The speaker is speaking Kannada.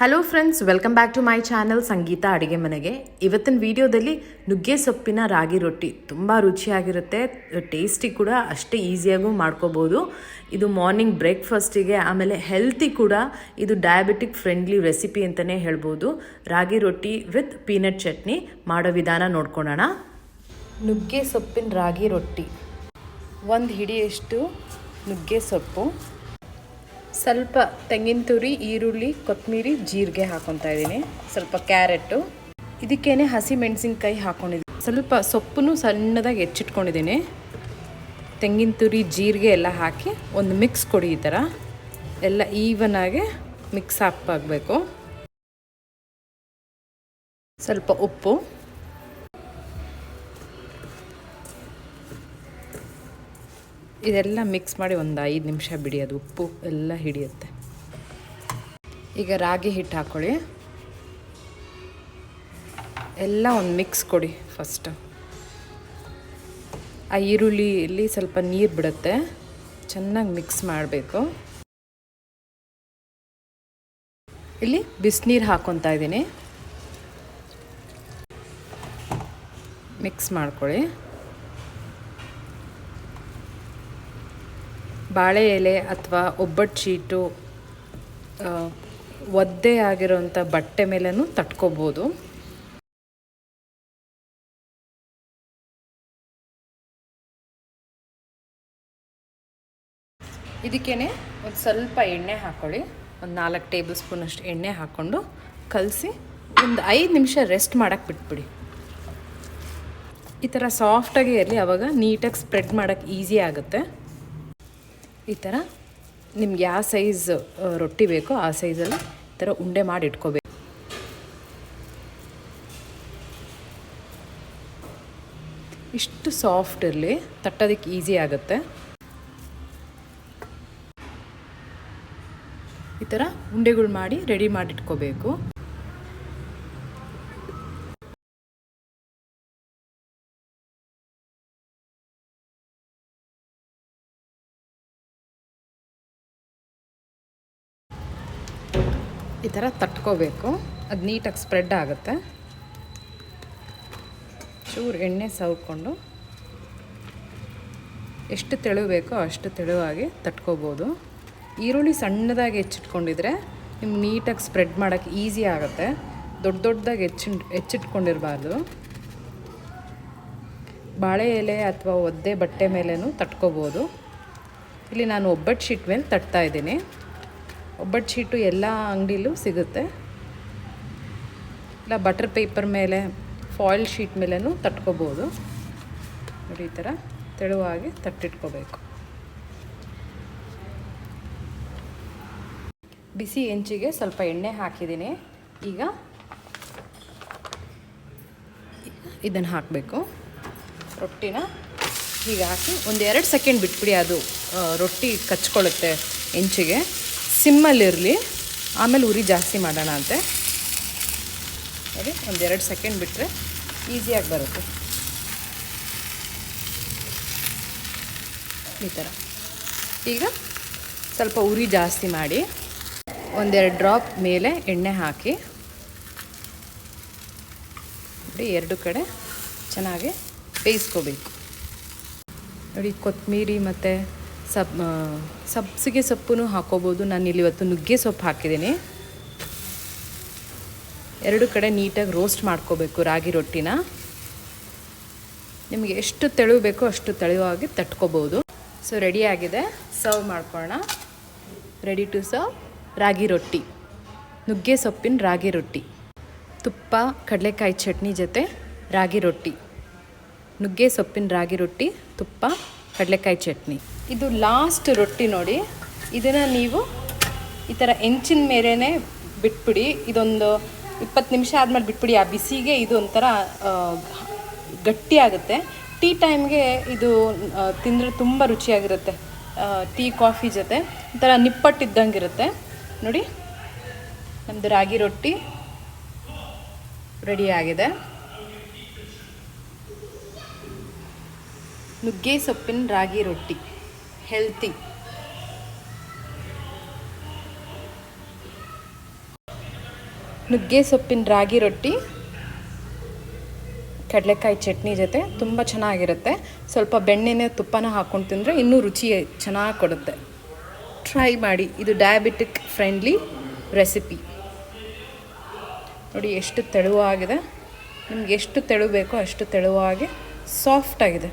Hello friends, welcome back to my channel Sangeetha ಅಡುಗೆ ಮನೆಗೆ. ಇವತ್ತಿನ ವಿಡಿಯೋದಲ್ಲಿ ನುಗ್ಗೆ ಸೊಪ್ಪಿನ ರಾಗಿ ರೊಟ್ಟಿ ತುಂಬ ರುಚಿಯಾಗಿರುತ್ತೆ, ಟೇಸ್ಟಿ ಕೂಡ ಅಷ್ಟೇ ಈಸಿಯಾಗೂ ಮಾಡ್ಕೋಬೋದು. ಇದು ಮಾರ್ನಿಂಗ್ ಬ್ರೇಕ್ಫಾಸ್ಟಿಗೆ, ಆಮೇಲೆ ಹೆಲ್ತಿ ಕೂಡ. ಇದು ಡಯಾಬಿಟಿಕ್ ಫ್ರೆಂಡ್ಲಿ ರೆಸಿಪಿ ಅಂತಲೇ ಹೇಳ್ಬೋದು. ರಾಗಿ ರೊಟ್ಟಿ ವಿತ್ ಪೀನಟ್ ಚಟ್ನಿ ಮಾಡೋ ವಿಧಾನ ನೋಡ್ಕೊಳ್ಳೋಣ. ನುಗ್ಗೆ ಸೊಪ್ಪಿನ ರಾಗಿ ರೊಟ್ಟಿ. ಒಂದು ಹಿಡಿಯಷ್ಟು ನುಗ್ಗೆ ಸೊಪ್ಪು, ಸ್ವಲ್ಪ ತೆಂಗಿನ ತುರಿ, ಈರುಳ್ಳಿ, ಕೊತ್ತಂಬರಿ, ಜೀರಿಗೆ ಹಾಕೊತಾ ಇದ್ದೀನಿ. ಸ್ವಲ್ಪ ಕ್ಯಾರೆಟು, ಇದಕ್ಕೇನೆ ಹಸಿ ಮೆಣಸಿನ್ಕಾಯಿ ಹಾಕ್ಕೊಂಡಿದ್ದೀನಿ. ಸ್ವಲ್ಪ ಸೊಪ್ಪನ್ನು ಸಣ್ಣದಾಗಿ ಹೆಚ್ಚಿಟ್ಕೊಂಡಿದ್ದೀನಿ. ತೆಂಗಿನ ತುರಿ, ಜೀರಿಗೆ ಎಲ್ಲ ಹಾಕಿ ಒಂದು ಮಿಕ್ಸ್ ಕೊಡಿ. ಈ ಥರ ಎಲ್ಲ ಈವನಾಗಿ ಮಿಕ್ಸ್ ಹಾಕಬೇಕು. ಸ್ವಲ್ಪ ಉಪ್ಪು, ಇದೆಲ್ಲ ಮಿಕ್ಸ್ ಮಾಡಿ ಒಂದು 5 ನಿಮಿಷ ಬಿಡಿ, ಅದು ಉಪ್ಪು ಎಲ್ಲ ಹಿಡಿಯುತ್ತೆ. ಈಗ ರಾಗಿ ಹಿಟ್ಟು ಹಾಕ್ಕೊಳ್ಳಿ. ಎಲ್ಲ ಒಂದು ಮಿಕ್ಸ್ ಕೊಡಿ. ಫಸ್ಟ್ ಆ ಈರುಳ್ಳಿಯಲ್ಲಿ ಸ್ವಲ್ಪ ನೀರು ಬಿಡುತ್ತೆ, ಚೆನ್ನಾಗಿ ಮಿಕ್ಸ್ ಮಾಡಬೇಕು. ಇಲ್ಲಿ ಬಿಸಿನೀರು ಹಾಕ್ಕೊತಾ ಇದ್ದೀನಿ. ಮಿಕ್ಸ್ ಮಾಡ್ಕೊಳ್ಳಿ. ಬಾಳೆ ಎಲೆ ಅಥವಾ ಒಬ್ಬಟ್ಟು ಶೀಟು, ಒದ್ದೆ ಆಗಿರೋಂಥ ಬಟ್ಟೆ ಮೇಲೂ ತಟ್ಕೋಬೋದು. ಇದಕ್ಕೇನೆ ಒಂದು ಸ್ವಲ್ಪ ಎಣ್ಣೆ ಹಾಕ್ಕೊಳ್ಳಿ. ಒಂದು 4 ಟೇಬಲ್ ಸ್ಪೂನ್ ಅಷ್ಟು ಎಣ್ಣೆ ಹಾಕ್ಕೊಂಡು ಕಲಸಿ ಒಂದು 5 ನಿಮಿಷ ರೆಸ್ಟ್ ಮಾಡೋಕ್ಕೆ ಬಿಟ್ಬಿಡಿ. ಈ ಥರ ಸಾಫ್ಟಾಗಿ ಇರಲಿ, ಆವಾಗ ನೀಟಾಗಿ ಸ್ಪ್ರೆಡ್ ಮಾಡೋಕ್ಕೆ ಈಸಿ ಆಗುತ್ತೆ. ಈ ಥರ ನಿಮ್ಗೆ ಯಾವ ಸೈಜ್ ರೊಟ್ಟಿ ಬೇಕೋ ಆ ಸೈಜಲ್ಲಿ ಈ ಥರ ಉಂಡೆ ಮಾಡಿ ಇಟ್ಕೋಬೇಕು. ಇಷ್ಟು ಸಾಫ್ಟ್ ಇರಲಿ, ತಟ್ಟೋದಕ್ಕೆ ಈಸಿ ಆಗುತ್ತೆ. ಈ ಥರ ಉಂಡೆಗಳು ಮಾಡಿ ರೆಡಿ ಮಾಡಿ ಇಟ್ಕೋಬೇಕು. ಈ ಥರ ತಟ್ಕೋಬೇಕು, ಅದು ನೀಟಾಗಿ ಸ್ಪ್ರೆಡ್ ಆಗುತ್ತೆ. ಚೂರು ಎಣ್ಣೆ ಸವರ್ಕೊಂಡು ಎಷ್ಟು ತೆಳು ಬೇಕೋ ಅಷ್ಟು ತೆಳುವಾಗಿ ತಟ್ಕೋಬೋದು. ಈರುಳ್ಳಿ ಸಣ್ಣದಾಗಿ ಹೆಚ್ಚಿಟ್ಕೊಂಡಿದ್ರೆ ನಿಮ್ಗೆ ನೀಟಾಗಿ ಸ್ಪ್ರೆಡ್ ಮಾಡೋಕ್ಕೆ ಈಸಿ ಆಗುತ್ತೆ. ದೊಡ್ಡದಾಗಿ ಹೆಚ್ಚಿಟ್ಕೊಂಡಿರಬಾರ್ದು. ಬಾಳೆ ಎಲೆ ಅಥವಾ ಒದ್ದೆ ಬಟ್ಟೆ ಮೇಲೇನೂ ತಟ್ಕೋಬೋದು. ಇಲ್ಲಿ ನಾನು ಒಬ್ಬಟ್ಟು ಶೀಟ್ ಮೇಲೆ ತಟ್ತಾ ಇದ್ದೀನಿ. ಒಬ್ಬಟ್ಟು ಶೀಟು ಎಲ್ಲ ಅಂಗಡಿಲೂ ಸಿಗುತ್ತೆ. ಇಲ್ಲ ಬಟರ್ ಪೇಪರ್ ಮೇಲೆ, ಫಾಯಿಲ್ ಶೀಟ್ ಮೇಲೇನೂ ತಟ್ಕೋಬೋದು. ನೋಡಿ, ಈ ಥರ ತೆಳುವಾಗಿ ತಟ್ಟಿಟ್ಕೋಬೇಕು. ಬಿಸಿ ಹೆಂಚಿಗೆ ಸ್ವಲ್ಪ ಎಣ್ಣೆ ಹಾಕಿದ್ದೀನಿ. ಈಗ ಇದನ್ನು ಹಾಕಬೇಕು. ರೊಟ್ಟಿನ ಹೀಗೆ ಹಾಕಿ ಒಂದು 2 ಸೆಕೆಂಡ್ ಬಿಟ್ಬಿಡಿ. ಅದು ರೊಟ್ಟಿ ಕಚ್ಕೊಳ್ಳುತ್ತೆ ಹೆಂಚಿಗೆ. ಸಿಮ್ಮಲ್ಲಿರಲಿ, ಆಮೇಲೆ ಉರಿ ಜಾಸ್ತಿ ಮಾಡೋಣ ಅಂತೆ. ನೋಡಿ, ಒಂದು 2 ಸೆಕೆಂಡ್ ಬಿಟ್ಟರೆ ಈಸಿಯಾಗಿ ಬರುತ್ತೆ. ಈ ಥರ ಈಗ ಸ್ವಲ್ಪ ಉರಿ ಜಾಸ್ತಿ ಮಾಡಿ 1-2 ಡ್ರಾಪ್ ಮೇಲೆ ಎಣ್ಣೆ ಹಾಕಿ ನೋಡಿ, 2 ಕಡೆ ಚೆನ್ನಾಗಿ ಬೇಯಿಸ್ಕೋಬೇಕು. ನೋಡಿ, ಕೊತ್ತಂಬರಿ ಮತ್ತು ಸಬ್ಸಿಗೆ ಸೊಪ್ಪು ಹಾಕೋಬೋದು. ನಾನಿಲ್ಲಿ ಇವತ್ತು ನುಗ್ಗೆ ಸೊಪ್ಪು ಹಾಕಿದ್ದೀನಿ. 2 ಕಡೆ ನೀಟಾಗಿ ರೋಸ್ಟ್ ಮಾಡ್ಕೋಬೇಕು ರಾಗಿ ರೊಟ್ಟಿನ. ನಿಮಗೆ ಎಷ್ಟು ತೆಳು ಬೇಕೋ ಅಷ್ಟು ತೆಳುವಾಗಿ ತಟ್ಕೋಬೋದು. ಸೊ ರೆಡಿಯಾಗಿದೆ, ಸರ್ವ್ ಮಾಡ್ಕೊಳ್ಳೋಣ. ರೆಡಿ ಟು ಸರ್ವ್ ರಾಗಿ ರೊಟ್ಟಿ, ನುಗ್ಗೆ ಸೊಪ್ಪಿನ ರಾಗಿ ರೊಟ್ಟಿ. ತುಪ್ಪ, ಕಡಲೆಕಾಯಿ ಚಟ್ನಿ ಜೊತೆ ರಾಗಿ ರೊಟ್ಟಿ. ನುಗ್ಗೆ ಸೊಪ್ಪಿನ ರಾಗಿ ರೊಟ್ಟಿ, ತುಪ್ಪ, ಕಡಲೆಕಾಯಿ ಚಟ್ನಿ. ಇದು ಲಾಸ್ಟ್ ರೊಟ್ಟಿ ನೋಡಿ. ಇದನ್ನು ನೀವು ಈ ಥರ ಹೆಂಚಿನ ಮೇಲೇ ಬಿಟ್ಬಿಡಿ. ಇದೊಂದು 20 ನಿಮಿಷ ಆದಮೇಲೆ ಬಿಟ್ಬಿಡಿ. ಆ ಬಿಸಿಗೆ ಇದು ಒಂಥರ ಗಟ್ಟಿ ಆಗುತ್ತೆ. ಟೀ ಟೈಮ್ಗೆ ಇದು ತಿಂದರೆ ತುಂಬ ರುಚಿಯಾಗಿರುತ್ತೆ. ಟೀ, ಕಾಫಿ ಜೊತೆ ಒಂಥರ ನಿಪ್ಪಟ್ಟಿದ್ದಂಗಿರುತ್ತೆ. ನೋಡಿ, ನಮ್ಮದು ರಾಗಿ ರೊಟ್ಟಿ ರೆಡಿಯಾಗಿದೆ. ನುಗ್ಗೆ ಸೊಪ್ಪಿನ ರಾಗಿ ರೊಟ್ಟಿ, ಹೆಲ್ತಿ. ನುಗ್ಗೆ ಸೊಪ್ಪಿನ ರಾಗಿ ರೊಟ್ಟಿ ಕಡಲೆಕಾಯಿ ಚಟ್ನಿ ಜೊತೆ ತುಂಬ ಚೆನ್ನಾಗಿರುತ್ತೆ. ಸ್ವಲ್ಪ ಬೆಣ್ಣೆನೇ ತುಪ್ಪನ ಹಾಕ್ಕೊಂಡು ತಿಂದರೆ ಇನ್ನೂ ರುಚಿ ಚೆನ್ನಾಗಿ ಕೊಡುತ್ತೆ. ಟ್ರೈ ಮಾಡಿ, ಇದು ಡಯಾಬಿಟಿಕ್ ಫ್ರೆಂಡ್ಲಿ ರೆಸಿಪಿ. ನೋಡಿ ಎಷ್ಟು ತೆಳುವಾಗಿದೆ, ನಿಮ್ಗೆ ಎಷ್ಟು ತೆಳು ಬೇಕೋ ಅಷ್ಟು ತೆಳುವಾಗಿ ಸಾಫ್ಟಾಗಿದೆ.